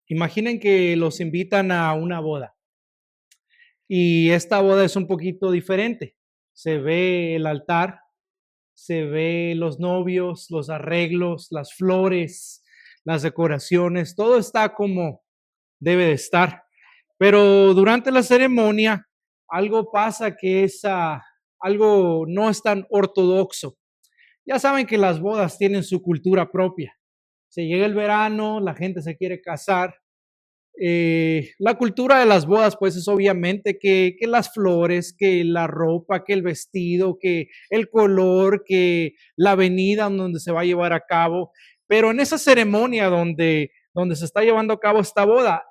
Imaginen que los invitan a una boda y esta boda es un poquito diferente. Se ve el altar, se ve los novios, los arreglos, las flores, las decoraciones, todo está como debe de estar. Pero durante la ceremonia algo pasa que es algo no es tan ortodoxo. Ya saben que las bodas tienen su cultura propia. Se llega el verano, la gente se quiere casar. La cultura de las bodas, pues es obviamente que las flores, que la ropa, que el vestido, que el color, que la avenida donde se va a llevar a cabo. Pero en esa ceremonia donde se está llevando a cabo esta boda,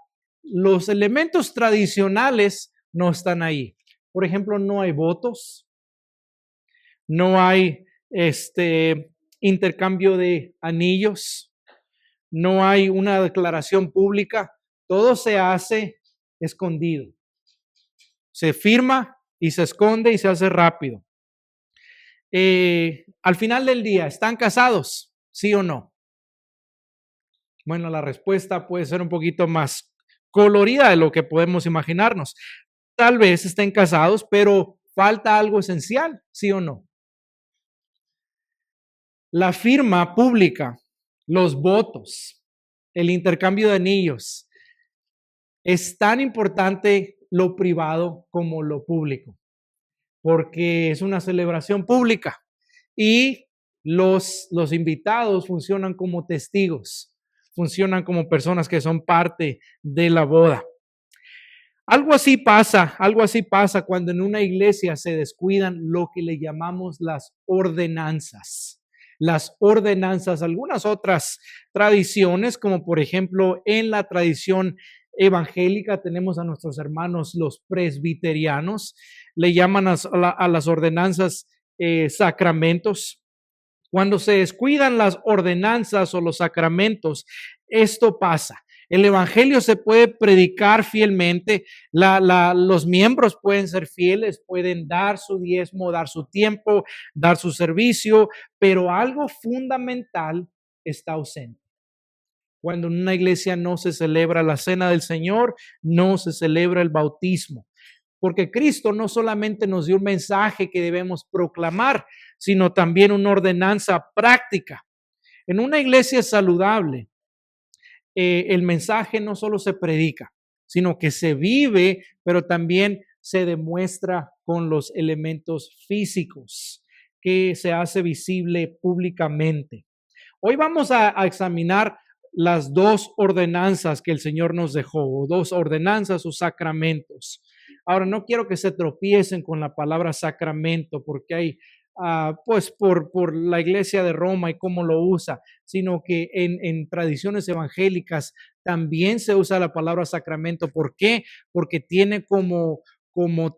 los elementos tradicionales no están ahí. Por ejemplo, no hay votos, no hay intercambio de anillos, no hay una declaración pública, todo se hace escondido. Se firma y se esconde y se hace rápido. Al final del día, ¿están casados? ¿Sí o no? Bueno, la respuesta puede ser un poquito más colorida de lo que podemos imaginarnos. Tal vez estén casados, pero falta algo esencial, ¿sí o no? La firma pública, los votos, el intercambio de anillos. Es tan importante lo privado como lo público, porque es una celebración pública y los invitados funcionan como testigos, funcionan como personas que son parte de la boda. Algo así pasa cuando en una iglesia se descuidan lo que le llamamos las ordenanzas. Las ordenanzas, algunas otras tradiciones, como por ejemplo en la tradición evangélica tenemos a nuestros hermanos los presbiterianos, le llaman a las ordenanzas sacramentos. Cuando se descuidan las ordenanzas o los sacramentos, esto pasa. El evangelio se puede predicar fielmente, los miembros pueden ser fieles, pueden dar su diezmo, dar su tiempo, dar su servicio, pero algo fundamental está ausente. Cuando en una iglesia no se celebra la cena del Señor, no se celebra el bautismo. Porque Cristo no solamente nos dio un mensaje que debemos proclamar, sino también una ordenanza práctica. En una iglesia saludable, el mensaje no solo se predica, sino que se vive, pero también se demuestra con los elementos físicos, que se hace visible públicamente. Hoy vamos a examinar las dos ordenanzas que el Señor nos dejó, o dos ordenanzas o sacramentos. Ahora, no quiero que se tropiecen con la palabra sacramento, porque hay, pues, por la iglesia de Roma y cómo lo usa, sino que en tradiciones evangélicas también se usa la palabra sacramento. ¿Por qué? Porque tiene como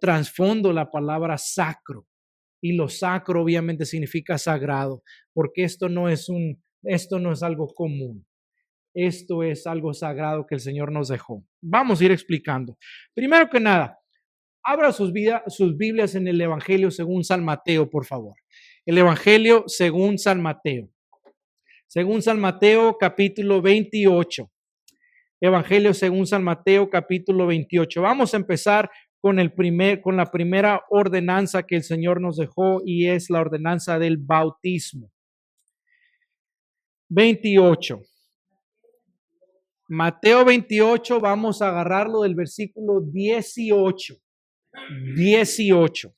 trasfondo la palabra sacro. Y lo sacro obviamente significa sagrado, porque esto no es algo común. Esto es algo sagrado que el Señor nos dejó. Vamos a ir explicando. Primero que nada, abra sus Biblias en el Evangelio según San Mateo, por favor. El Evangelio según San Mateo. Según San Mateo, capítulo 28. Evangelio según San Mateo, capítulo 28. Vamos a empezar con la primera ordenanza que el Señor nos dejó, y es la ordenanza del bautismo. 28. Mateo 28, vamos a agarrarlo del versículo 18. 18.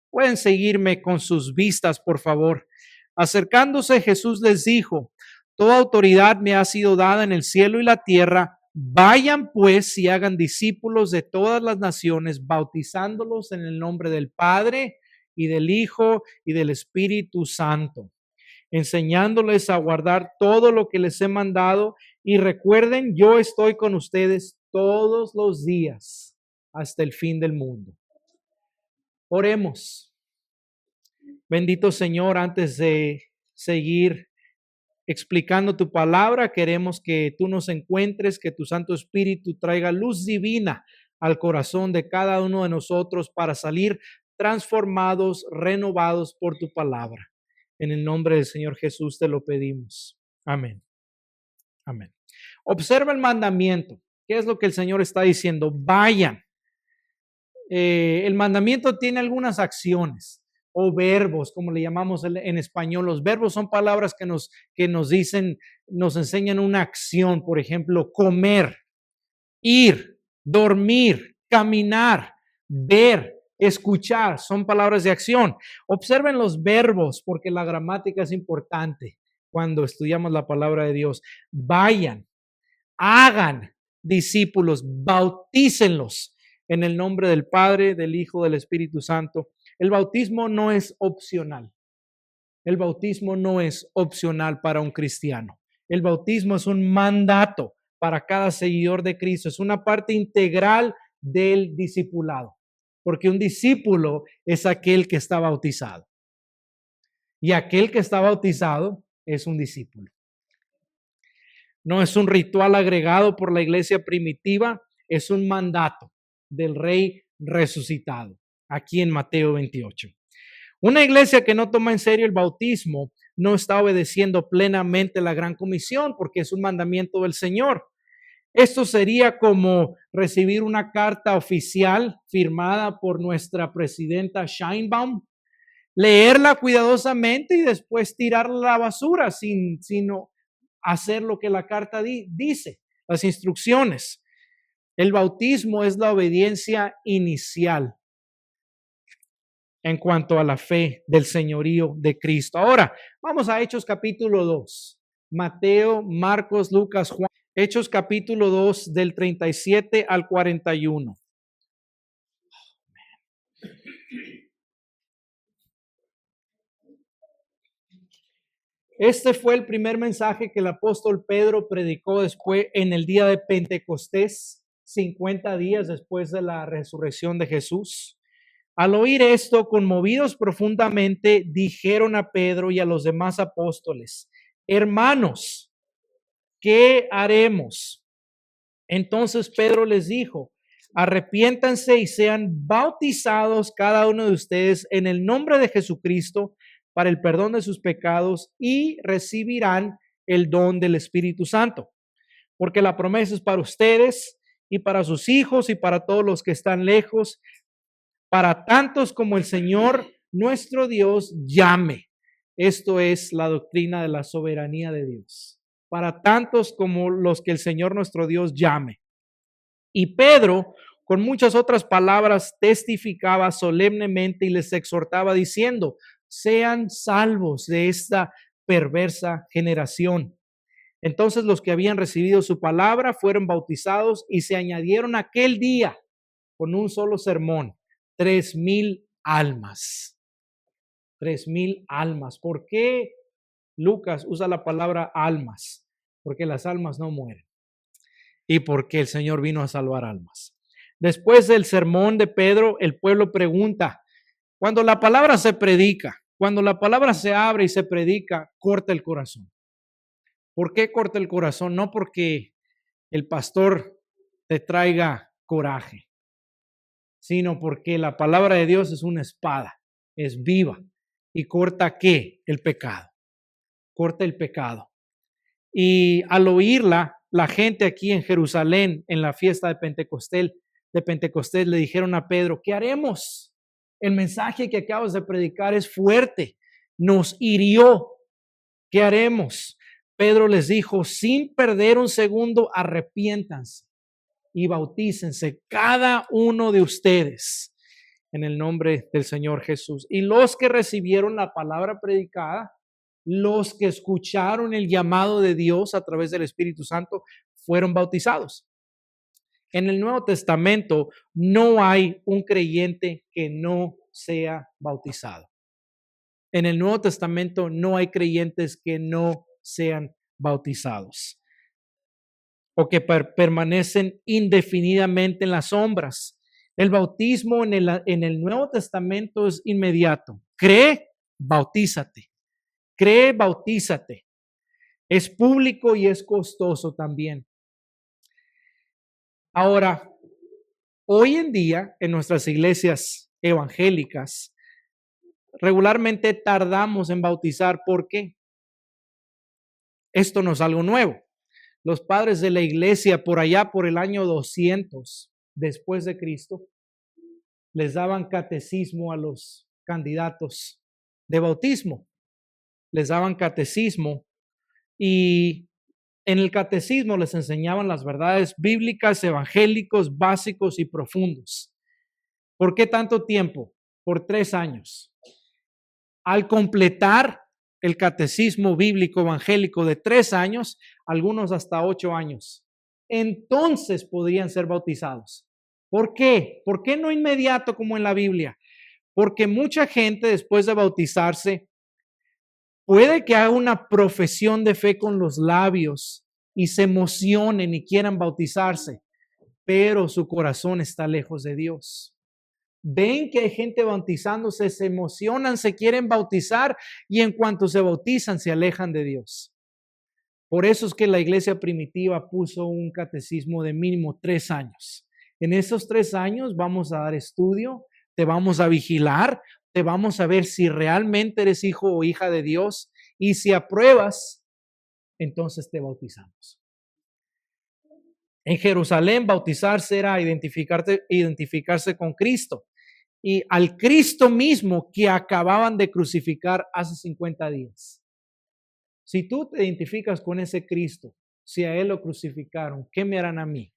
Pueden seguirme con sus vistas, por favor. Acercándose, Jesús les dijo: toda autoridad me ha sido dada en el cielo y la tierra. Vayan pues y hagan discípulos de todas las naciones, bautizándolos en el nombre del Padre y del Hijo y del Espíritu Santo, enseñándoles a guardar todo lo que les he mandado. Y recuerden, yo estoy con ustedes todos los días hasta el fin del mundo. Oremos. Bendito Señor, antes de seguir explicando tu palabra, queremos que tú nos encuentres, que tu Santo Espíritu traiga luz divina al corazón de cada uno de nosotros para salir transformados, renovados por tu palabra. En el nombre del Señor Jesús te lo pedimos. Amén. Amén. Observa el mandamiento. ¿Qué es lo que el Señor está diciendo? Vayan. El mandamiento tiene algunas acciones o verbos, como le llamamos en español. Los verbos son palabras que nos dicen, nos enseñan una acción. Por ejemplo, comer, ir, dormir, caminar, ver, escuchar. Son palabras de acción. Observen los verbos porque la gramática es importante cuando estudiamos la palabra de Dios. Vayan, hagan discípulos, bautícenlos en el nombre del Padre, del Hijo, del Espíritu Santo. El bautismo no es opcional. El bautismo no es opcional para un cristiano. El bautismo es un mandato para cada seguidor de Cristo. Es una parte integral del discipulado, porque un discípulo es aquel que está bautizado. Y aquel que está bautizado es un discípulo. No es un ritual agregado por la iglesia primitiva, es un mandato del Rey resucitado, aquí en Mateo 28. Una iglesia que no toma en serio el bautismo no está obedeciendo plenamente la gran comisión porque es un mandamiento del Señor. Esto sería como recibir una carta oficial firmada por nuestra presidenta Sheinbaum, leerla cuidadosamente y después tirarla a la basura sin hacer lo que la carta dice, las instrucciones. El bautismo es la obediencia inicial en cuanto a la fe del señorío de Cristo. Ahora, vamos a Hechos capítulo 2. Mateo, Marcos, Lucas, Juan. Hechos capítulo 2 del 37 al 41. Este fue el primer mensaje que el apóstol Pedro predicó después en el día de Pentecostés, 50 días después de la resurrección de Jesús. Al oír esto, conmovidos profundamente, dijeron a Pedro y a los demás apóstoles: hermanos, ¿qué haremos? Entonces Pedro les dijo: arrepiéntanse y sean bautizados cada uno de ustedes en el nombre de Jesucristo para el perdón de sus pecados y recibirán el don del Espíritu Santo. Porque la promesa es para ustedes y para sus hijos y para todos los que están lejos, para tantos como el Señor nuestro Dios llame. Esto es la doctrina de la soberanía de Dios. Para tantos como los que el Señor nuestro Dios llame. Y Pedro, con muchas otras palabras, testificaba solemnemente y les exhortaba diciendo: sean salvos de esta perversa generación. Entonces los que habían recibido su palabra fueron bautizados y se añadieron aquel día con un solo sermón 3,000 almas. 3,000 almas. ¿Por qué Lucas usa la palabra almas? Porque las almas no mueren y porque el Señor vino a salvar almas. Después del sermón de Pedro, el pueblo pregunta: cuando la palabra se predica, cuando la palabra se abre y se predica, corta el corazón. ¿Por qué corta el corazón? No porque el pastor te traiga coraje, sino porque la palabra de Dios es una espada, es viva y corta ¿qué? El pecado. Corta el pecado. Y al oírla, la gente aquí en Jerusalén, en la fiesta de Pentecostés, le dijeron a Pedro: ¿qué haremos? El mensaje que acabas de predicar es fuerte, nos hirió. ¿Qué haremos? Pedro les dijo: sin perder un segundo, arrepiéntanse y bautícense cada uno de ustedes en el nombre del Señor Jesús. Y los que recibieron la palabra predicada, los que escucharon el llamado de Dios a través del Espíritu Santo, fueron bautizados. En el Nuevo Testamento no hay un creyente que no sea bautizado. En el Nuevo Testamento no hay creyentes que no sean bautizados o que permanecen indefinidamente en las sombras. El bautismo en el Nuevo Testamento es inmediato. Cree, bautízate. Cree, bautízate. Es público y es costoso también. Ahora, hoy en día en nuestras iglesias evangélicas, regularmente tardamos en bautizar. ¿Por qué? Esto no es algo nuevo. Los padres de la iglesia por allá por el año 200 después de Cristo les daban catecismo a los candidatos de bautismo. Les daban catecismo y en el catecismo les enseñaban las verdades bíblicas, evangélicos, básicos y profundos. ¿Por qué tanto tiempo? Por 3 años. Al completar el catecismo bíblico evangélico de 3 años, algunos hasta 8 años, entonces podrían ser bautizados. ¿Por qué? ¿Por qué no inmediato como en la Biblia? Porque mucha gente después de bautizarse puede que haga una profesión de fe con los labios y se emocionen y quieran bautizarse, pero su corazón está lejos de Dios. Ven que hay gente bautizándose, se emocionan, se quieren bautizar y en cuanto se bautizan se alejan de Dios. Por eso es que la iglesia primitiva puso un catecismo de mínimo 3 años. En esos 3 años vamos a dar estudio, te vamos a vigilar, te vamos a ver si realmente eres hijo o hija de Dios y si apruebas, entonces te bautizamos. En Jerusalén bautizarse era identificarse con Cristo y al Cristo mismo que acababan de crucificar hace 50 días. Si tú te identificas con ese Cristo, si a Él lo crucificaron, ¿qué me harán a mí?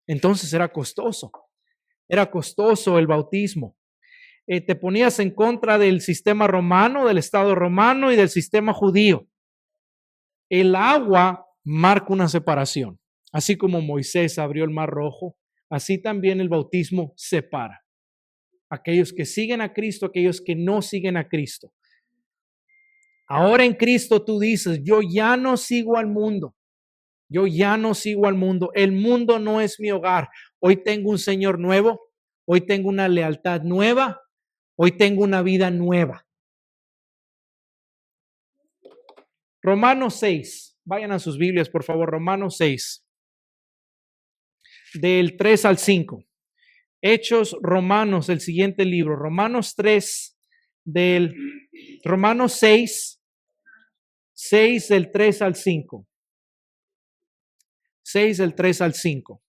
Entonces era costoso el bautismo. Te ponías en contra del sistema romano, del Estado romano y del sistema judío. El agua marca una separación. Así como Moisés abrió el mar rojo, así también el bautismo separa. Aquellos que siguen a Cristo, aquellos que no siguen a Cristo. Ahora en Cristo tú dices, yo ya no sigo al mundo. Yo ya no sigo al mundo. El mundo no es mi hogar. Hoy tengo un Señor nuevo. Hoy tengo una lealtad nueva. Hoy tengo una vida nueva. Romanos 6. Vayan a sus Biblias, por favor. Romanos 6. Del 3 al 5. Hechos Romanos, el siguiente libro. Romanos 3, Romanos 6 del 3 al 5. 6 del 3 al 5.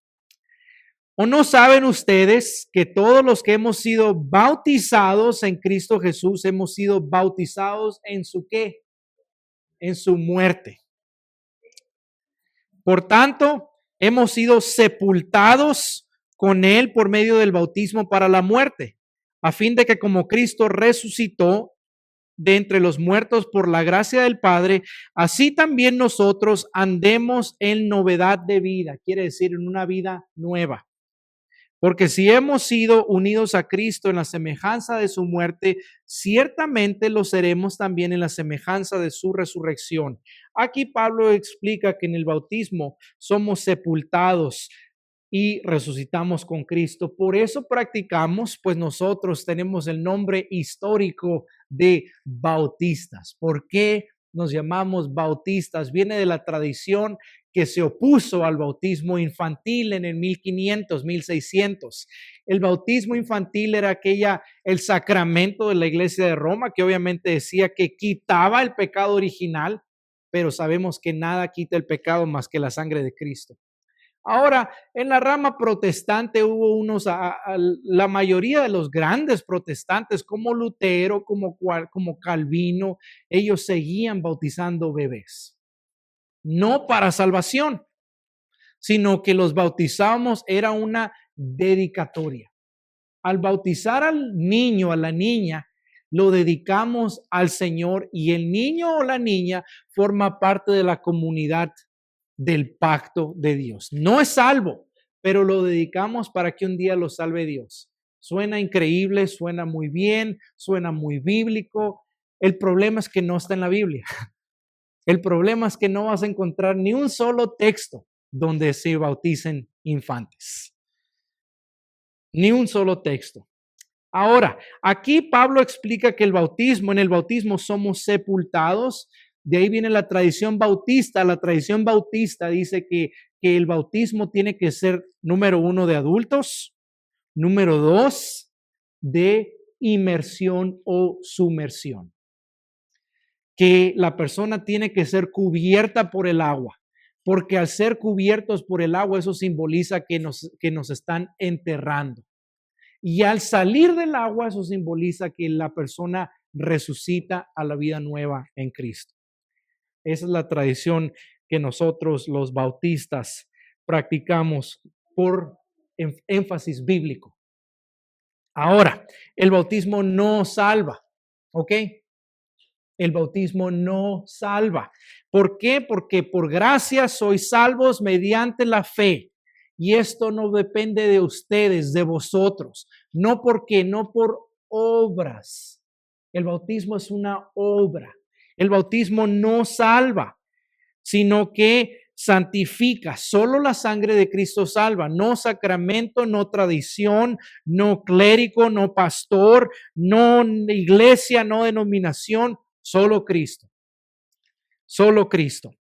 ¿O no saben ustedes que todos los que hemos sido bautizados en Cristo Jesús hemos sido bautizados en su qué? En su muerte. Por tanto, hemos sido sepultados con Él por medio del bautismo para la muerte, a fin de que como Cristo resucitó de entre los muertos por la gracia del Padre, así también nosotros andemos en novedad de vida, quiere decir en una vida nueva. Porque si hemos sido unidos a Cristo en la semejanza de su muerte, ciertamente lo seremos también en la semejanza de su resurrección. Aquí Pablo explica que en el bautismo somos sepultados y resucitamos con Cristo. Por eso practicamos, pues nosotros tenemos el nombre histórico de bautistas. ¿Por qué nos llamamos bautistas? Viene de la tradición que se opuso al bautismo infantil en el 1500, 1600. El bautismo infantil era el sacramento de la iglesia de Roma, que obviamente decía que quitaba el pecado original, pero sabemos que nada quita el pecado más que la sangre de Cristo. Ahora, en la rama protestante hubo la mayoría de los grandes protestantes, como Lutero, como Calvino, ellos seguían bautizando bebés. No para salvación, sino que los bautizamos era una dedicatoria. Al bautizar al niño, a la niña, lo dedicamos al Señor y el niño o la niña forma parte de la comunidad del pacto de Dios. No es salvo, pero lo dedicamos para que un día lo salve Dios. Suena increíble, suena muy bien, suena muy bíblico. El problema es que no está en la Biblia. El problema es que no vas a encontrar ni un solo texto donde se bauticen infantes. Ni un solo texto. Ahora, aquí Pablo explica que en el bautismo somos sepultados. De ahí viene la tradición bautista. La tradición bautista dice que el bautismo tiene que ser, número 1, de adultos, número 2, de inmersión o sumersión. Que la persona tiene que ser cubierta por el agua. porque al ser cubiertos por el agua, eso simboliza que nos están enterrando. Y al salir del agua, eso simboliza que la persona resucita a la vida nueva en Cristo. Esa es la tradición que nosotros los bautistas practicamos por énfasis bíblico. Ahora, el bautismo no salva, ¿ok? El bautismo no salva. ¿Por qué? Porque por gracia sois salvos mediante la fe. Y esto no depende de ustedes, de vosotros. No porque, no por obras. El bautismo es una obra. El bautismo no salva, sino que santifica. Solo la sangre de Cristo salva. No sacramento, no tradición, no clérigo, no pastor, no iglesia, no denominación. Solo Cristo. Solo Cristo.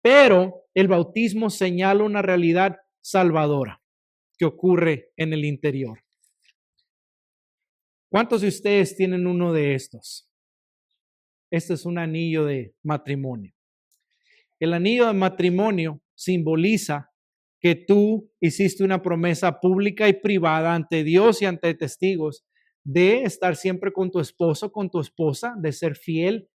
Pero el bautismo señala una realidad salvadora que ocurre en el interior. ¿Cuántos de ustedes tienen uno de estos? Este es un anillo de matrimonio. El anillo de matrimonio simboliza que tú hiciste una promesa pública y privada ante Dios y ante testigos de estar siempre con tu esposo, con tu esposa, de ser fiel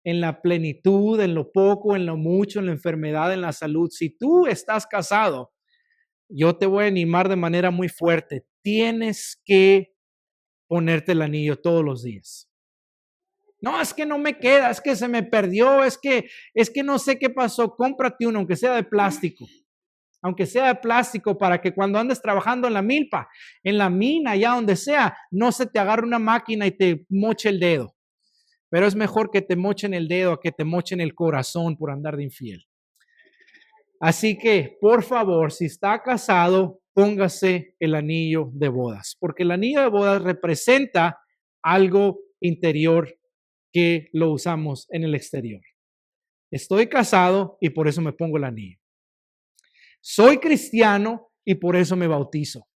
en la plenitud, en lo poco, en lo mucho, en la enfermedad, en la salud. Si tú estás casado, yo te voy a animar de manera muy fuerte. Tienes que ponerte el anillo todos los días. No, es que no me queda, es que se me perdió, es que no sé qué pasó. Cómprate uno, aunque sea de plástico. Aunque sea de plástico, para que cuando andes trabajando en la milpa, en la mina, allá donde sea, no se te agarre una máquina y te moche el dedo. Pero es mejor que te mochen el dedo a que te mochen el corazón por andar de infiel. Así que, por favor, si está casado, póngase el anillo de bodas, porque el anillo de bodas representa algo interior que lo usamos en el exterior. Estoy casado y por eso me pongo el anillo. Soy cristiano y por eso me bautizo.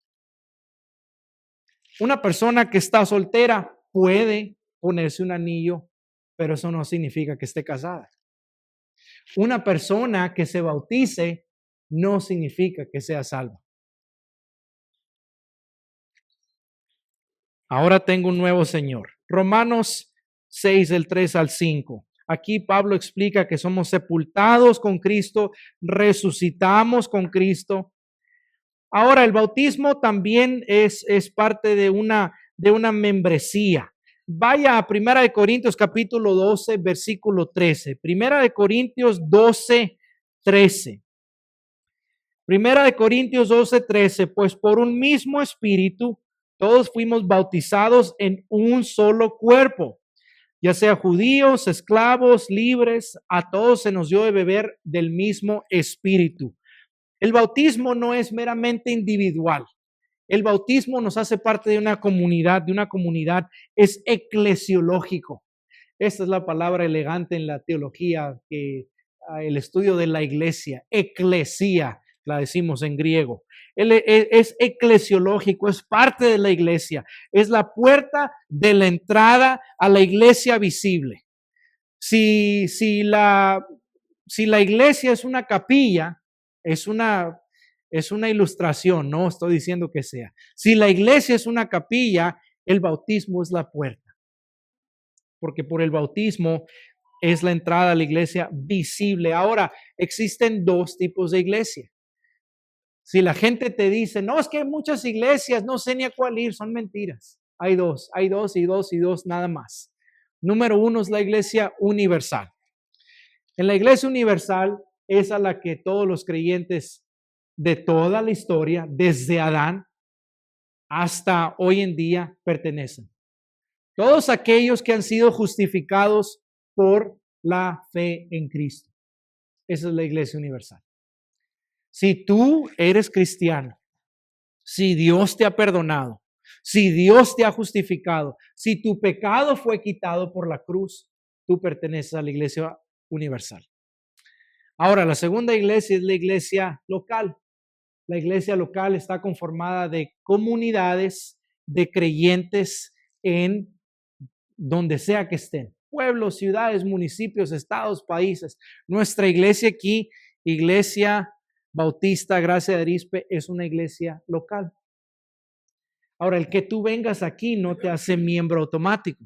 Una persona que está soltera puede ponerse un anillo, pero eso no significa que esté casada. Una persona que se bautice no significa que sea salva. Ahora tengo un nuevo Señor. Romanos 6, del 3 al 5. Aquí Pablo explica que somos sepultados con Cristo, resucitamos con Cristo. Ahora, el bautismo también es parte de una membresía. Vaya a 1 Corintios capítulo 12, versículo 13. 1 Corintios 12, 13. 1 Corintios 12, 13. Pues por un mismo espíritu todos fuimos bautizados en un solo cuerpo, ya sea judíos, esclavos, libres, a todos se nos dio de beber del mismo espíritu. El bautismo no es meramente individual. El bautismo nos hace parte de una comunidad, es eclesiológico. Esta es la palabra elegante en la teología, el estudio de la iglesia, eclesia, la decimos en griego. Es eclesiológico, es parte de la iglesia, es la puerta de la entrada a la iglesia visible. Si la iglesia es una capilla, es una ilustración, no estoy diciendo que sea. Si la iglesia es una capilla, el bautismo es la puerta, porque por el bautismo es la entrada a la iglesia visible. Ahora, existen dos tipos de iglesia. Si la gente te dice, no, es que hay muchas iglesias, no sé ni a cuál ir, son mentiras. Hay dos y dos, nada más. Número uno es la iglesia universal. En la iglesia universal es a la que todos los creyentes de toda la historia, desde Adán hasta hoy en día, pertenecen. Todos aquellos que han sido justificados por la fe en Cristo. Esa es la iglesia universal. Si tú eres cristiano, si Dios te ha perdonado, si Dios te ha justificado, si tu pecado fue quitado por la cruz, tú perteneces a la iglesia universal. Ahora, la segunda iglesia es la iglesia local. La iglesia local está conformada de comunidades de creyentes en donde sea que estén. Pueblos, ciudades, municipios, estados, países. Nuestra iglesia aquí Iglesia Bautista Gracia de Arizpe es una iglesia local. Ahora, el que tú vengas aquí no te hace miembro automático.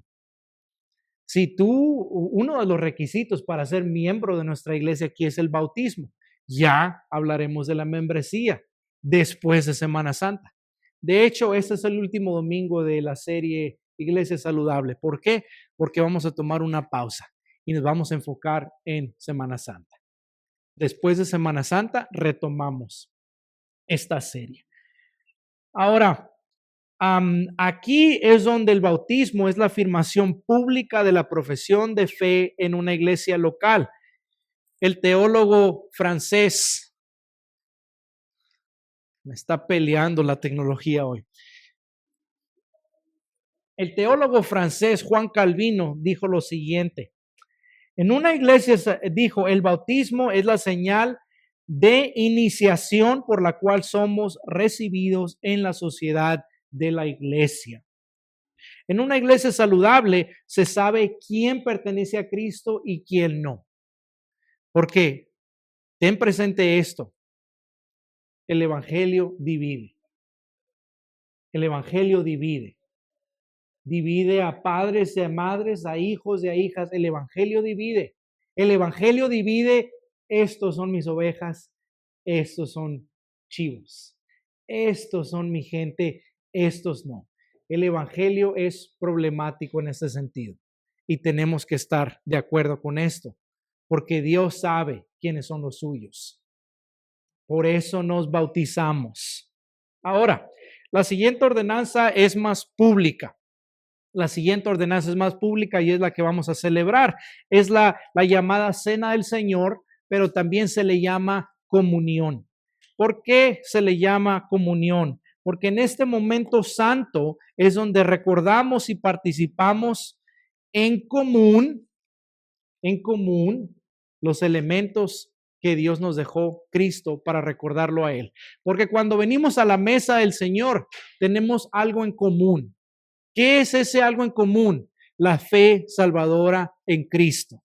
Si uno de los requisitos para ser miembro de nuestra iglesia aquí es el bautismo. Ya hablaremos de la membresía después de Semana Santa. De hecho, este es el último domingo de la serie Iglesia Saludable. ¿Por qué? Porque vamos a tomar una pausa y nos vamos a enfocar en Semana Santa. Después de Semana Santa retomamos esta serie. Ahora, aquí es donde el bautismo es la afirmación pública de la profesión de fe en una iglesia local. El teólogo francés, me está peleando la tecnología hoy. El teólogo francés Juan Calvino dijo lo siguiente: en una iglesia, dijo, el bautismo es la señal de iniciación por la cual somos recibidos en la sociedad de la iglesia. En una iglesia saludable se sabe quién pertenece a Cristo y quién no. Porque ten presente esto: el evangelio divide. El evangelio divide. Divide a padres y a madres, a hijos y a hijas. El evangelio divide. El evangelio divide. Estos son mis ovejas, estos son chivos. Estos son mi gente, estos no. El evangelio es problemático en ese sentido y tenemos que estar de acuerdo con esto, porque Dios sabe quiénes son los suyos. Por eso nos bautizamos. Ahora, la siguiente ordenanza es más pública. La siguiente ordenanza es más pública y es la que vamos a celebrar. Es la llamada Cena del Señor, pero también se le llama comunión. ¿Por qué se le llama comunión? Porque en este momento santo es donde recordamos y participamos en común los elementos que Dios nos dejó Cristo para recordarlo a Él. Porque cuando venimos a la mesa del Señor, tenemos algo en común. ¿Qué es ese algo en común? La fe salvadora en Cristo.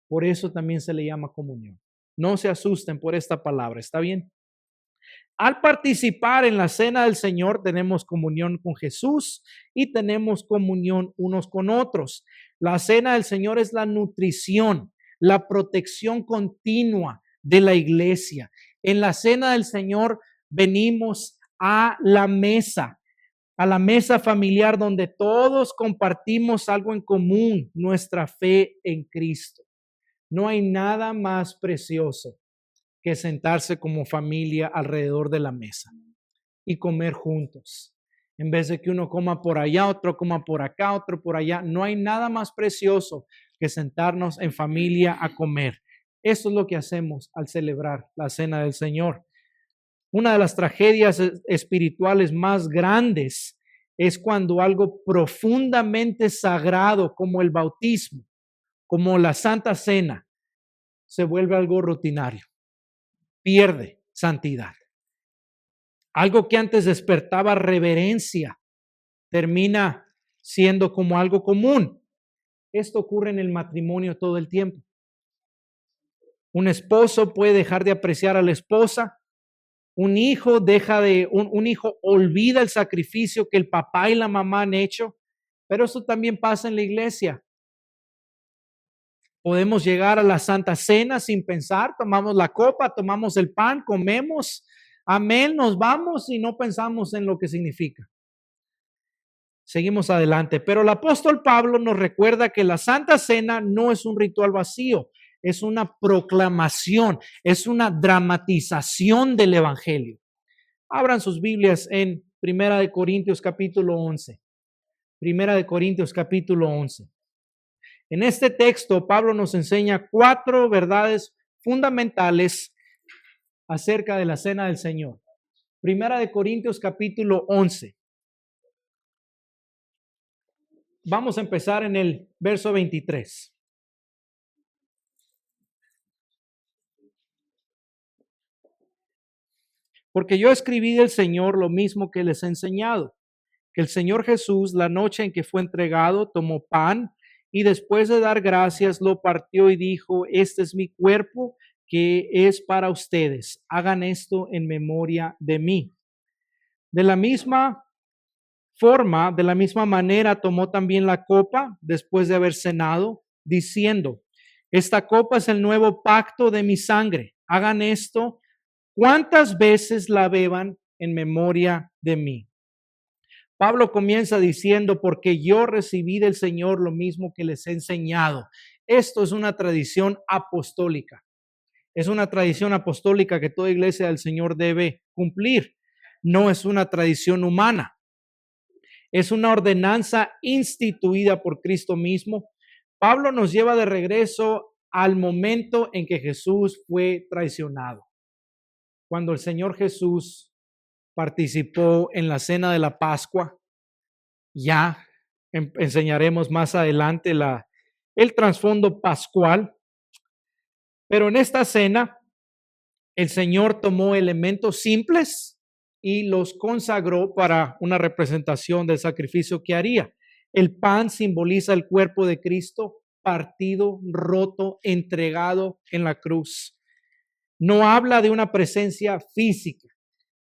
Por eso también se le llama comunión. No se asusten por esta palabra, ¿está bien? Al participar en la cena del Señor tenemos comunión con Jesús y tenemos comunión unos con otros. La cena del Señor es la nutrición, la protección continua de la iglesia. En la cena del Señor venimos a la mesa familiar donde todos compartimos algo en común, nuestra fe en Cristo. No hay nada más precioso que sentarse como familia alrededor de la mesa y comer juntos. En vez de que uno coma por allá, otro coma por acá, otro por allá, no hay nada más precioso que sentarnos en familia a comer. Eso es lo que hacemos al celebrar la cena del Señor. Una de las tragedias espirituales más grandes es cuando algo profundamente sagrado como el bautismo, como la Santa Cena, se vuelve algo rutinario, pierde santidad. Algo que antes despertaba reverencia termina siendo como algo común. Esto ocurre en el matrimonio todo el tiempo. Un esposo puede dejar de apreciar a la esposa. Un hijo un hijo olvida el sacrificio que el papá y la mamá han hecho, pero eso también pasa en la iglesia. Podemos llegar a la Santa Cena sin pensar, tomamos la copa, tomamos el pan, comemos, amén, nos vamos y no pensamos en lo que significa. Seguimos adelante, pero el apóstol Pablo nos recuerda que la Santa Cena no es un ritual vacío, es una proclamación, es una dramatización del evangelio. Abran sus Biblias en Primera de Corintios capítulo 11. Primera de Corintios capítulo 11. En este texto, Pablo nos enseña 4 verdades fundamentales acerca de la cena del Señor. Primera de Corintios capítulo 11. Vamos a empezar en el verso 23. Porque yo escribí del Señor lo mismo que les he enseñado, que el Señor Jesús, la noche en que fue entregado, tomó pan y después de dar gracias lo partió y dijo: este es mi cuerpo que es para ustedes. Hagan esto en memoria de mí. De la misma forma, de la misma manera, tomó también la copa después de haber cenado, diciendo, esta copa es el nuevo pacto de mi sangre. Hagan esto cuantas veces la beban en memoria de mí. Pablo comienza diciendo, porque yo recibí del Señor lo mismo que les he enseñado. Esto es una tradición apostólica. Es una tradición apostólica que toda iglesia del Señor debe cumplir. No es una tradición humana. Es una ordenanza instituida por Cristo mismo. Pablo nos lleva de regreso al momento en que Jesús fue traicionado. Cuando el Señor Jesús participó en la cena de la Pascua, ya enseñaremos más adelante el trasfondo pascual, pero en esta cena el Señor tomó elementos simples y los consagró para una representación del sacrificio que haría. El pan simboliza el cuerpo de Cristo partido, roto, entregado en la cruz. No habla de una presencia física.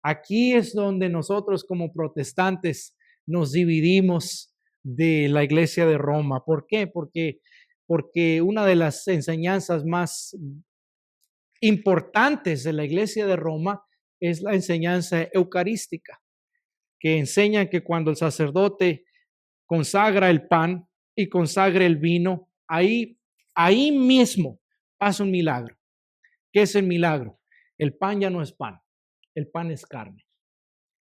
Aquí es donde nosotros como protestantes nos dividimos de la iglesia de Roma. ¿Por qué? Porque una de las enseñanzas más importantes de la iglesia de Roma es la enseñanza eucarística, que enseña que cuando el sacerdote consagra el pan y consagra el vino, ahí mismo pasa un milagro. ¿Qué es el milagro? El pan ya no es pan, el pan es carne.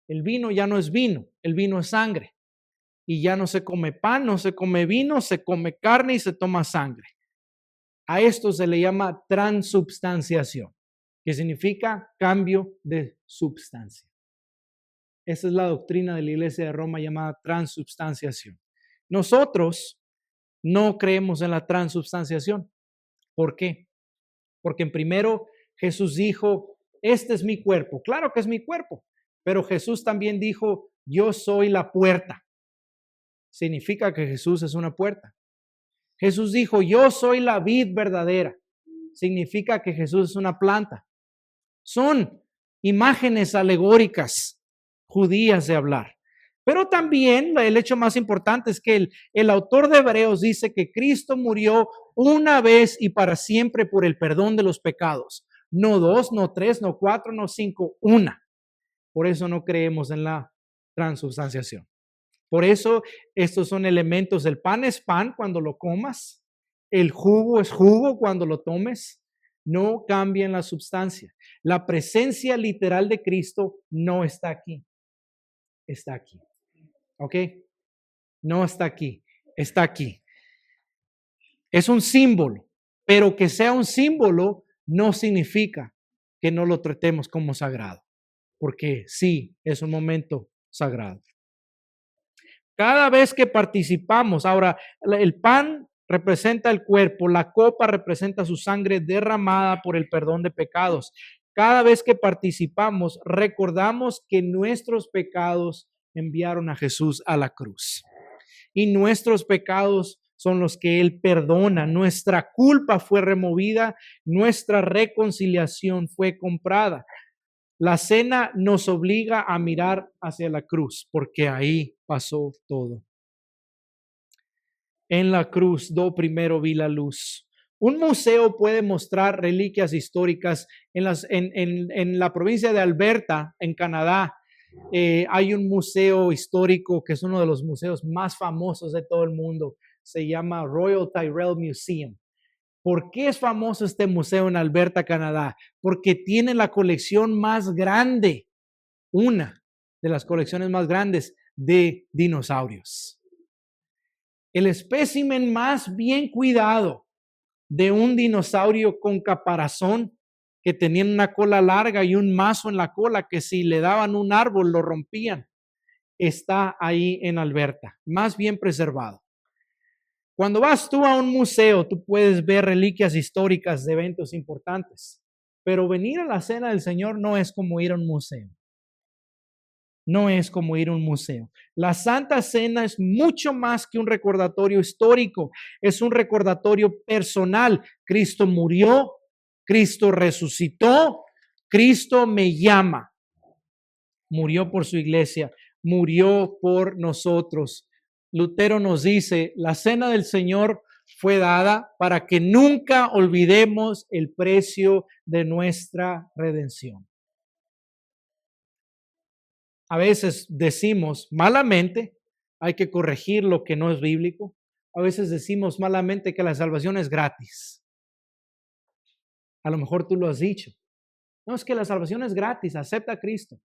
El vino ya no es vino, el vino es sangre. Y ya no se come pan, no se come vino, se come carne y se toma sangre. A esto se le llama transubstanciación, que significa cambio de substancia. Esa es la doctrina de la iglesia de Roma llamada transubstanciación. Nosotros no creemos en la transubstanciación. ¿Por qué? Porque en primero Jesús dijo, este es mi cuerpo. Claro que es mi cuerpo, pero Jesús también dijo, yo soy la puerta. Significa que Jesús es una puerta. Jesús dijo, yo soy la vid verdadera. Significa que Jesús es una planta. Son imágenes alegóricas judías de hablar. Pero también el hecho más importante es que el autor de Hebreos dice que Cristo murió una vez y para siempre por el perdón de los pecados. No dos, no tres, no cuatro, no cinco, una. Por eso no creemos en la transubstanciación. Por eso estos son elementos. El pan es pan cuando lo comas. El jugo es jugo cuando lo tomes. No cambian la sustancia. La presencia literal de Cristo no está aquí. Está aquí. ¿Ok? No está aquí. Está aquí. Es un símbolo. Pero que sea un símbolo no significa que no lo tratemos como sagrado. Porque sí, es un momento sagrado. Cada vez que participamos, ahora el pan representa el cuerpo, la copa representa su sangre derramada por el perdón de pecados. Cada vez que participamos, recordamos que nuestros pecados enviaron a Jesús a la cruz. Y nuestros pecados son los que Él perdona. Nuestra culpa fue removida, nuestra reconciliación fue comprada. La cena nos obliga a mirar hacia la cruz, porque ahí pasó todo. En la cruz, primero vi la luz. Un museo puede mostrar reliquias históricas. En la provincia de Alberta, en Canadá, hay un museo histórico que es uno de los museos más famosos de todo el mundo. Se llama Royal Tyrrell Museum. ¿Por qué es famoso este museo en Alberta, Canadá? Porque tiene la colección más grande, una de las colecciones más grandes de dinosaurios. El espécimen más bien cuidado de un dinosaurio con caparazón que tenía una cola larga y un mazo en la cola que si le daban un árbol lo rompían, está ahí en Alberta, más bien preservado. Cuando vas tú a un museo, tú puedes ver reliquias históricas de eventos importantes, pero venir a la cena del Señor no es como ir a un museo. No es como ir a un museo. La Santa Cena es mucho más que un recordatorio histórico, es un recordatorio personal. Cristo murió, Cristo resucitó, Cristo me llama. Murió por su iglesia, murió por nosotros. Lutero nos dice, la cena del Señor fue dada para que nunca olvidemos el precio de nuestra redención. A veces decimos malamente, hay que corregir lo que no es bíblico. A veces decimos malamente que la salvación es gratis. A lo mejor tú lo has dicho. No, es que la salvación es gratis, acepta a Cristo.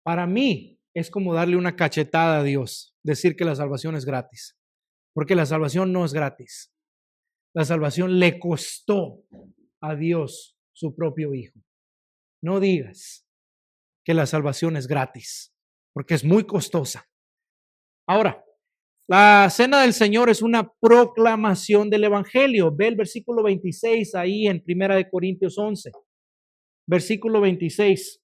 Para mí es como darle una cachetada a Dios, decir que la salvación es gratis. Porque la salvación no es gratis. La salvación le costó a Dios su propio Hijo. No digas que la salvación es gratis, porque es muy costosa. Ahora, la cena del Señor es una proclamación del Evangelio. Ve el versículo 26 ahí en 1 Corintios 11. Versículo 26.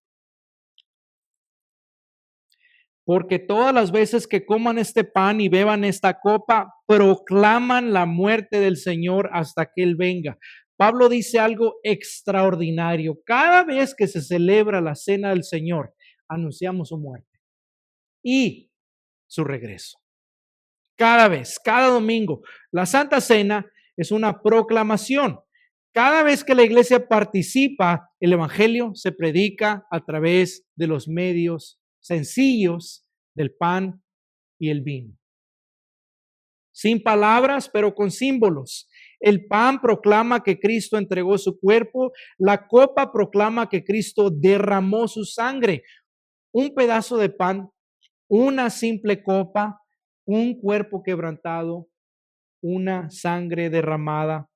Porque todas las veces que coman este pan y beban esta copa, proclaman la muerte del Señor hasta que Él venga. Pablo dice algo extraordinario. Cada vez que se celebra la cena del Señor, anunciamos su muerte y su regreso. Cada vez, cada domingo. La Santa Cena es una proclamación. Cada vez que la iglesia participa, el Evangelio se predica a través de los medios sencillos del pan y el vino. Sin palabras, pero con símbolos. El pan proclama que Cristo entregó su cuerpo, la copa proclama que Cristo derramó su sangre. Un pedazo de pan, una simple copa, un cuerpo quebrantado, una sangre derramada.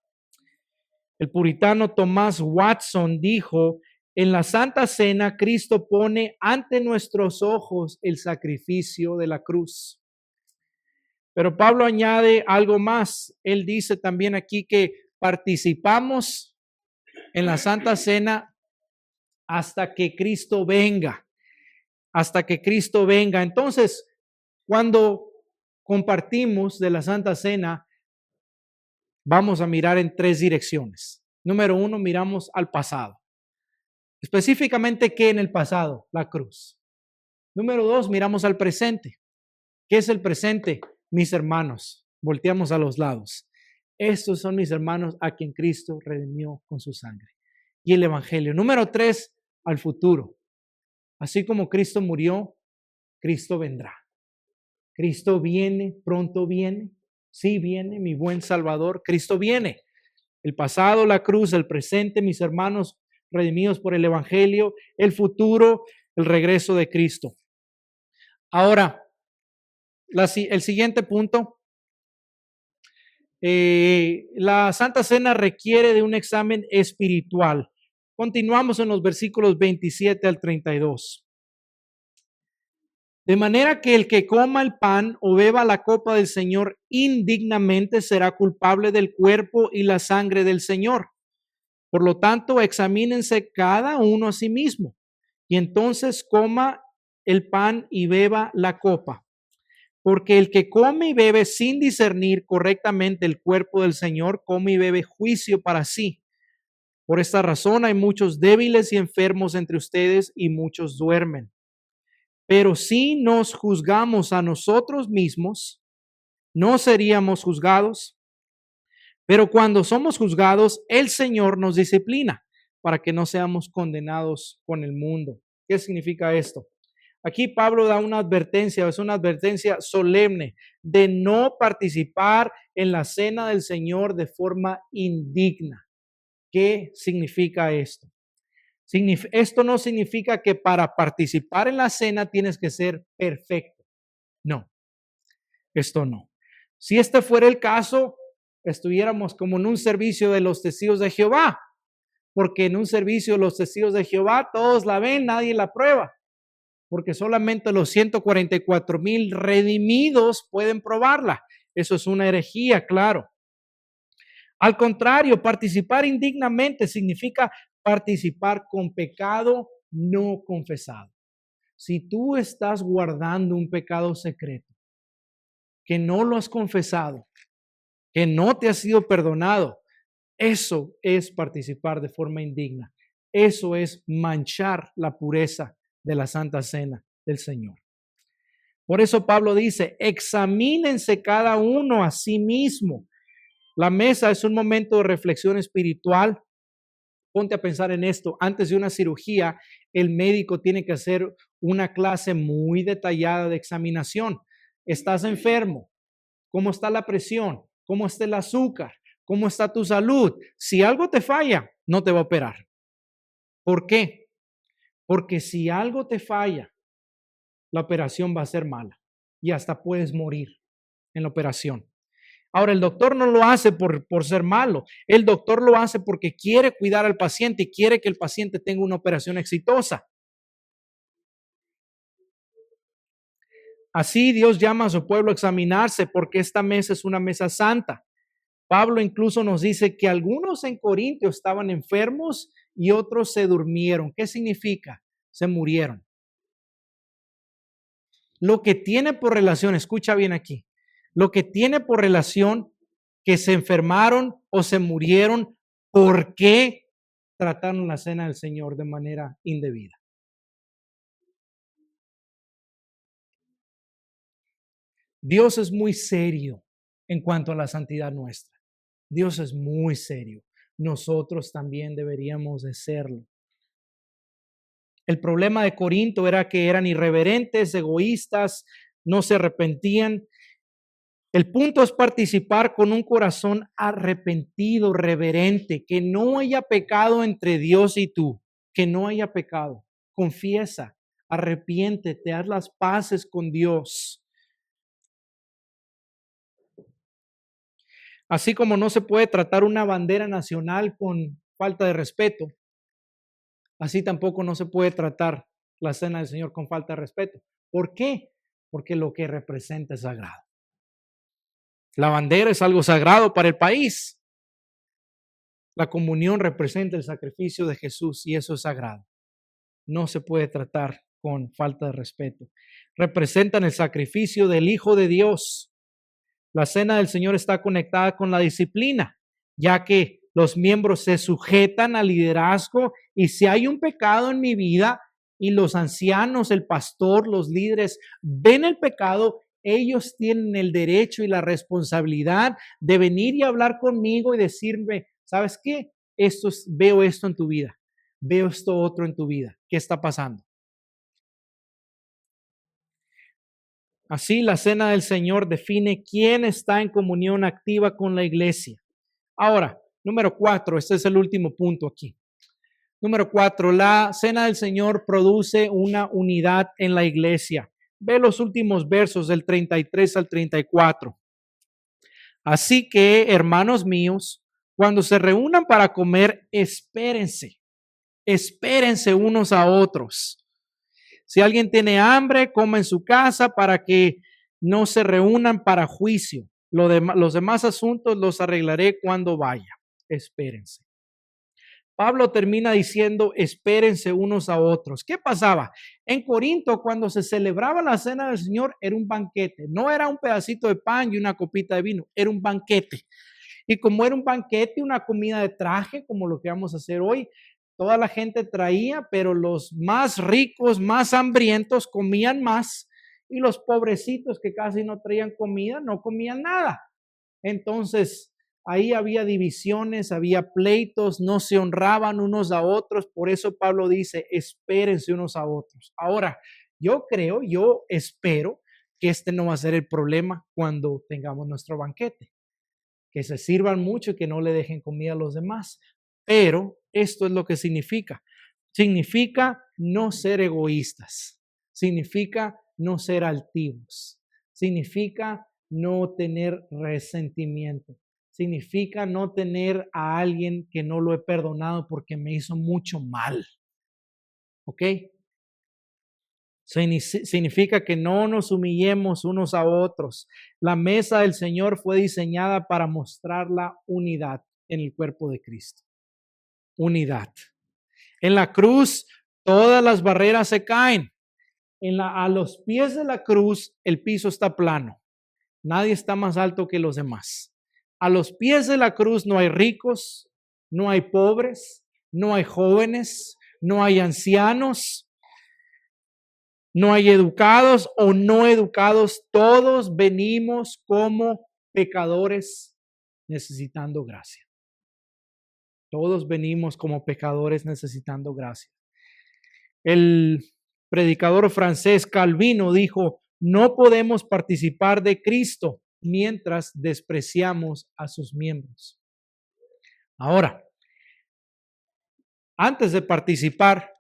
El puritano Thomas Watson dijo, en la Santa Cena, Cristo pone ante nuestros ojos el sacrificio de la cruz. Pero Pablo añade algo más. Él dice también aquí que participamos en la Santa Cena hasta que Cristo venga. Hasta que Cristo venga. Entonces, cuando compartimos de la Santa Cena, vamos a mirar en tres direcciones. Número uno, miramos al pasado. Específicamente, ¿qué en el pasado? La cruz. Número dos, miramos al presente. ¿Qué es el presente? Mis hermanos. Volteamos a los lados. Estos son mis hermanos a quien Cristo redimió con su sangre. Y el Evangelio. Número tres, al futuro. Así como Cristo murió, Cristo vendrá. Cristo viene, pronto viene. Sí viene, mi buen Salvador. Cristo viene. El pasado, la cruz, el presente, mis hermanos redimidos por el Evangelio, el futuro, el regreso de Cristo. Ahora, el siguiente punto. La Santa Cena requiere de un examen espiritual. Continuamos en los versículos 27 al 32. De manera que el que coma el pan o beba la copa del Señor indignamente será culpable del cuerpo y la sangre del Señor. Por lo tanto, examínense cada uno a sí mismo y entonces coma el pan y beba la copa. Porque el que come y bebe sin discernir correctamente el cuerpo del Señor, come y bebe juicio para sí. Por esta razón hay muchos débiles y enfermos entre ustedes y muchos duermen. Pero si nos juzgamos a nosotros mismos, no seríamos juzgados. Pero cuando somos juzgados, el Señor nos disciplina para que no seamos condenados con el mundo. ¿Qué significa esto? Aquí Pablo da una advertencia, es una advertencia solemne de no participar en la cena del Señor de forma indigna. ¿Qué significa esto? Esto no significa que para participar en la cena tienes que ser perfecto. No, esto no. Si este fuera el caso, estuviéramos como en un servicio de los testigos de Jehová, porque en un servicio de los testigos de Jehová todos la ven, nadie la prueba, porque solamente los 144,000 redimidos pueden probarla. Eso es una herejía, claro. Al contrario, participar indignamente significa participar con pecado no confesado. Si tú estás guardando un pecado secreto, que no lo has confesado, que no te ha sido perdonado, Eso es participar de forma indigna. Eso es manchar la pureza de la Santa Cena del Señor. Por eso Pablo dice, examínense cada uno a sí mismo. La mesa es un momento de reflexión espiritual. Ponte a pensar en esto. Antes de una cirugía, el médico tiene que hacer una clase muy detallada de examinación. ¿Estás enfermo? ¿Cómo está la presión? ¿Cómo está el azúcar? ¿Cómo está tu salud? Si algo te falla, no te va a operar. ¿Por qué? Porque si algo te falla, la operación va a ser mala y hasta puedes morir en la operación. Ahora, el doctor no lo hace por ser malo. El doctor lo hace porque quiere cuidar al paciente y quiere que el paciente tenga una operación exitosa. Así Dios llama a su pueblo a examinarse porque esta mesa es una mesa santa. Pablo incluso nos dice que algunos en Corintio estaban enfermos y otros se durmieron. ¿Qué significa? Se murieron. Lo que tiene por relación, escucha bien aquí, lo que tiene por relación que se enfermaron o se murieron, ¿por qué trataron la cena del Señor de manera indebida? Dios es muy serio en cuanto a la santidad nuestra. Dios es muy serio. Nosotros también deberíamos de serlo. El problema de Corinto era que eran irreverentes, egoístas, no se arrepentían. El punto es participar con un corazón arrepentido, reverente, que no haya pecado entre Dios y tú, que no haya pecado. Confiesa, arrepiéntete, haz las paces con Dios. Así como no se puede tratar una bandera nacional con falta de respeto, así tampoco no se puede tratar la cena del Señor con falta de respeto. ¿Por qué? Porque lo que representa es sagrado. La bandera es algo sagrado para el país. La comunión representa el sacrificio de Jesús y eso es sagrado. No se puede tratar con falta de respeto. Representan el sacrificio del Hijo de Dios. La cena del Señor está conectada con la disciplina, ya que los miembros se sujetan al liderazgo y si hay un pecado en mi vida y los ancianos, el pastor, los líderes ven el pecado, ellos tienen el derecho y la responsabilidad de venir y hablar conmigo y decirme, ¿sabes qué? Veo esto en tu vida, veo esto otro en tu vida. ¿Qué está pasando? Así, la cena del Señor define quién está en comunión activa con la iglesia. Ahora, número 4, este es el último punto aquí. Número 4, la cena del Señor produce una unidad en la iglesia. Ve los últimos versos del 33 al 34. Así que, hermanos míos, cuando se reúnan para comer, espérense unos a otros. Si alguien tiene hambre, coma en su casa para que no se reúnan para juicio. Los demás asuntos los arreglaré cuando vaya. Espérense. Pablo termina diciendo, espérense unos a otros. ¿Qué pasaba? En Corinto, cuando se celebraba la cena del Señor, era un banquete. No era un pedacito de pan y una copita de vino, era un banquete. Y como era un banquete, una comida de traje, como lo que vamos a hacer hoy, toda la gente traía, pero los más ricos, más hambrientos, comían más. Y los pobrecitos que casi no traían comida, no comían nada. Entonces, ahí había divisiones, había pleitos, no se honraban unos a otros. Por eso Pablo dice, espérense unos a otros. Ahora, yo espero que este no va a ser el problema cuando tengamos nuestro banquete. Que se sirvan mucho y que no le dejen comida a los demás. Pero esto es lo que significa. Significa no ser egoístas. Significa no ser altivos. Significa no tener resentimiento. Significa no tener a alguien que no lo he perdonado porque me hizo mucho mal. ¿Ok? Significa que no nos humillemos unos a otros. La mesa del Señor fue diseñada para mostrar la unidad en el cuerpo de Cristo. Unidad. En la cruz, todas las barreras se caen. A los pies de la cruz, el piso está plano. Nadie está más alto que los demás. A los pies de la cruz no hay ricos, no hay pobres, no hay jóvenes, no hay ancianos, no hay educados o no educados. Todos venimos como pecadores necesitando gracia. Todos venimos como pecadores necesitando gracia. El predicador francés Calvino dijo, no podemos participar de Cristo mientras despreciamos a sus miembros. Ahora, antes de participar,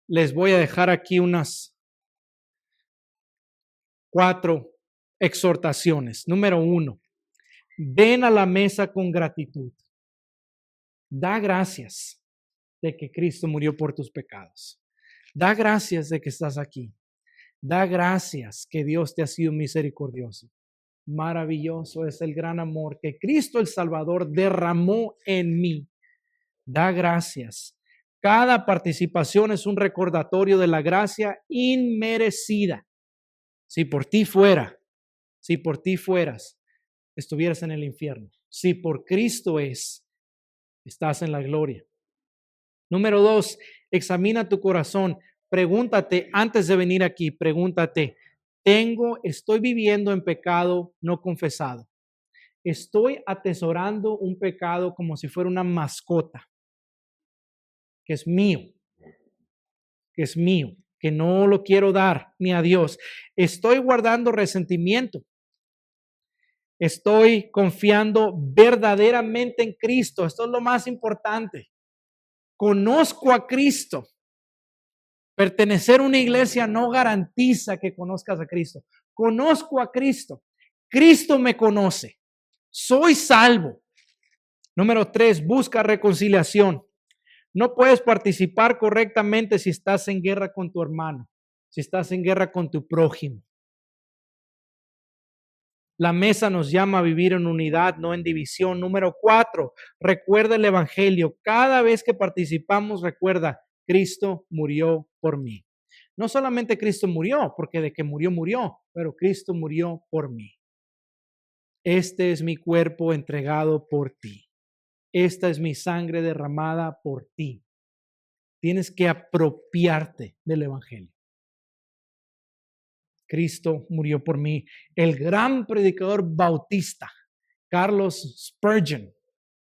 les voy a dejar aquí unas 4 exhortaciones. Número 1, ven a la mesa con gratitud. Da gracias de que Cristo murió por tus pecados. Da gracias de que estás aquí. Da gracias que Dios te ha sido misericordioso. Maravilloso es el gran amor que Cristo el Salvador derramó en mí. Da gracias. Cada participación es un recordatorio de la gracia inmerecida. Si por ti fueras, estuvieras en el infierno. Si por Cristo estás en la gloria. Número 2, examina tu corazón. Pregúntate antes de venir aquí, pregúntate, estoy viviendo en pecado no confesado. Estoy atesorando un pecado como si fuera una mascota, que es mío, que no lo quiero dar ni a Dios. Estoy guardando resentimiento. Estoy confiando verdaderamente en Cristo. Esto es lo más importante. Conozco a Cristo. Pertenecer a una iglesia no garantiza que conozcas a Cristo. Conozco a Cristo. Cristo me conoce. Soy salvo. Número 3, busca reconciliación. No puedes participar correctamente si estás en guerra con tu hermano, si estás en guerra con tu prójimo. La mesa nos llama a vivir en unidad, no en división. Número 4, recuerda el evangelio. Cada vez que participamos, recuerda, Cristo murió por mí. No solamente Cristo murió, porque de que murió, murió, pero Cristo murió por mí. Este es mi cuerpo entregado por ti. Esta es mi sangre derramada por ti. Tienes que apropiarte del evangelio. Cristo murió por mí. El gran predicador bautista, Carlos Spurgeon,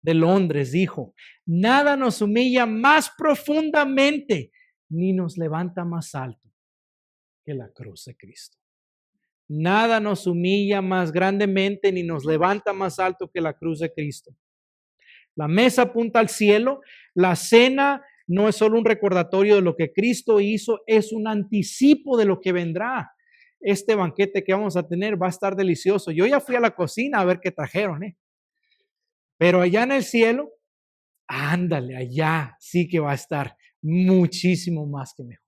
de Londres, dijo, nada nos humilla más profundamente ni nos levanta más alto que la cruz de Cristo. Nada nos humilla más grandemente ni nos levanta más alto que la cruz de Cristo. La mesa apunta al cielo. La cena no es solo un recordatorio de lo que Cristo hizo, es un anticipo de lo que vendrá. Este banquete que vamos a tener va a estar delicioso. Yo ya fui a la cocina a ver qué trajeron, pero allá en el cielo, ándale, allá sí que va a estar muchísimo más que mejor.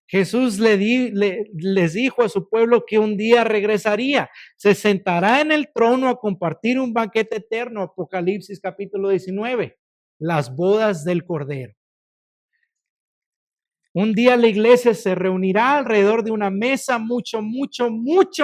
Jesús les dijo a su pueblo que un día regresaría, se sentará en el trono a compartir un banquete eterno, Apocalipsis capítulo 19, las bodas del Cordero. Un día la iglesia se reunirá alrededor de una mesa mucho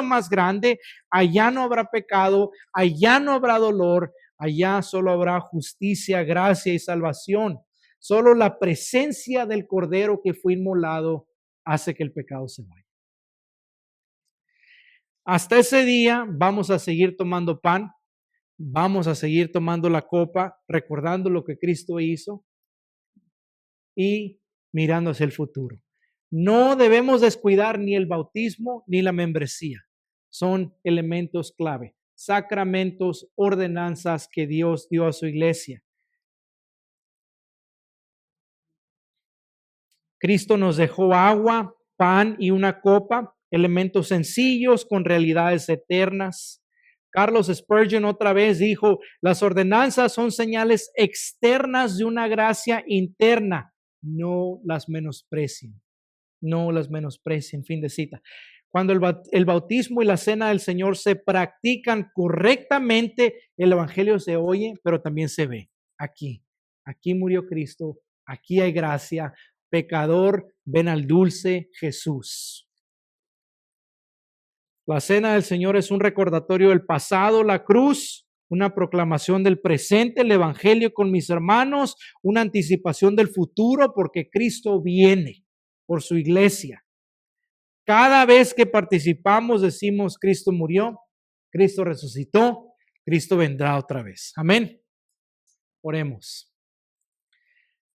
más grande. Allá no habrá pecado, allá no habrá dolor, allá solo habrá justicia, gracia y salvación. Solo la presencia del Cordero que fue inmolado hace que el pecado se vaya. Hasta ese día vamos a seguir tomando pan, vamos a seguir tomando la copa, recordando lo que Cristo hizo y mirando hacia el futuro. No debemos descuidar ni el bautismo ni la membresía. Son elementos clave, sacramentos, ordenanzas que Dios dio a su iglesia. Cristo nos dejó agua, pan y una copa, elementos sencillos con realidades eternas. Carlos Spurgeon otra vez dijo, las ordenanzas son señales externas de una gracia interna. No las menosprecien, no las menosprecien. Fin de cita. Cuando el bautismo y la cena del Señor se practican correctamente, el evangelio se oye, pero también se ve. Aquí murió Cristo, aquí hay gracia. Pecador, ven al dulce Jesús. La cena del Señor es un recordatorio del pasado, la cruz, una proclamación del presente, el evangelio con mis hermanos, una anticipación del futuro porque Cristo viene por su iglesia. Cada vez que participamos decimos Cristo murió, Cristo resucitó, Cristo vendrá otra vez. Amén. Oremos.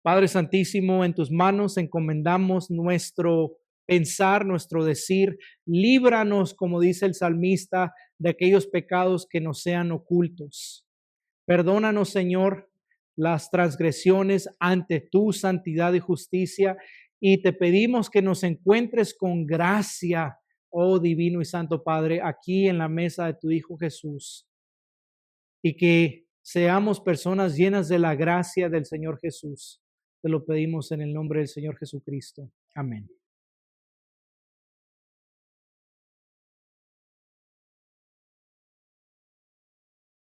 Padre Santísimo, en tus manos encomendamos nuestro pensar, nuestro decir. Líbranos, como dice el salmista, de aquellos pecados que nos sean ocultos. Perdónanos, Señor, las transgresiones ante tu santidad y justicia, y te pedimos que nos encuentres con gracia, oh Divino y Santo Padre, aquí en la mesa de tu Hijo Jesús, y que seamos personas llenas de la gracia del Señor Jesús. Te lo pedimos en el nombre del Señor Jesucristo. Amén.